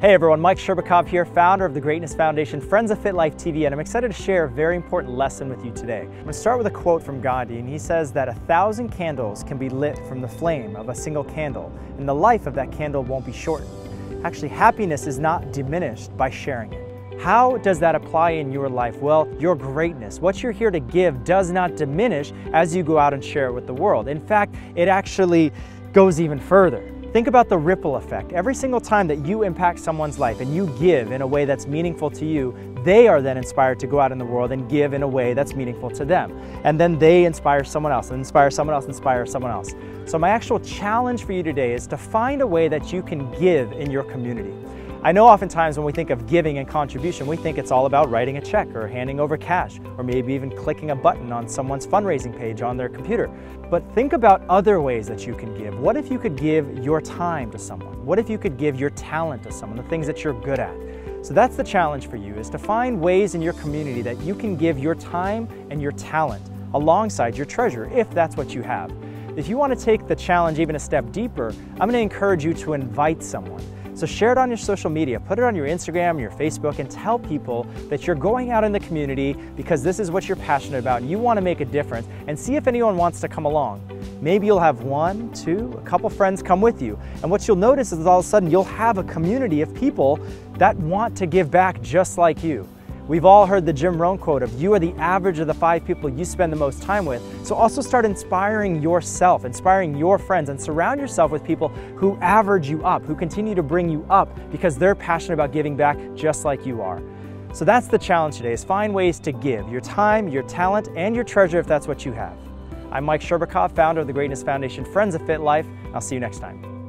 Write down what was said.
Hey everyone, Mike Sherbakov here, founder of the Greatness Foundation, friends of FitLifeTV, and I'm excited to share a very important lesson with you today. I'm going to start with a quote from Gandhi, and he says that 1,000 candles can be lit from the flame of a single candle, and the life of that candle won't be shortened. Actually, happiness is not diminished by sharing it. How does that apply in your life? Well, your greatness, what you're here to give, does not diminish as you go out and share it with the world. In fact, it actually goes even further. Think about the ripple effect. Every single time that you impact someone's life and you give in a way that's meaningful to you, they are then inspired to go out in the world and give in a way that's meaningful to them. And then they inspire someone else, and inspire someone else, inspire someone else. So my actual challenge for you today is to find a way that you can give in your community. I know oftentimes when we think of giving and contribution, we think it's all about writing a check or handing over cash, or maybe even clicking a button on someone's fundraising page on their computer. But think about other ways that you can give. What if you could give your time to someone? What if you could give your talent to someone, the things that you're good at? So that's the challenge for you, is to find ways in your community that you can give your time and your talent alongside your treasure, if that's what you have. If you want to take the challenge even a step deeper, I'm going to encourage you to invite someone. So share it on your social media, put it on your Instagram, your Facebook, and tell people that you're going out in the community because this is what you're passionate about and you want to make a difference, and see if anyone wants to come along. Maybe you'll have one, two, a couple friends come with you. And what you'll notice is all of a sudden you'll have a community of people that want to give back just like you. We've all heard the Jim Rohn quote of, you are the average of the 5 people you spend the most time with. So also start inspiring yourself, inspiring your friends, and surround yourself with people who average you up, who continue to bring you up because they're passionate about giving back just like you are. So that's the challenge today, is find ways to give your time, your talent, and your treasure if that's what you have. I'm Mike Sherbakov, founder of the Greatness Foundation, friends of FitLife. I'll see you next time.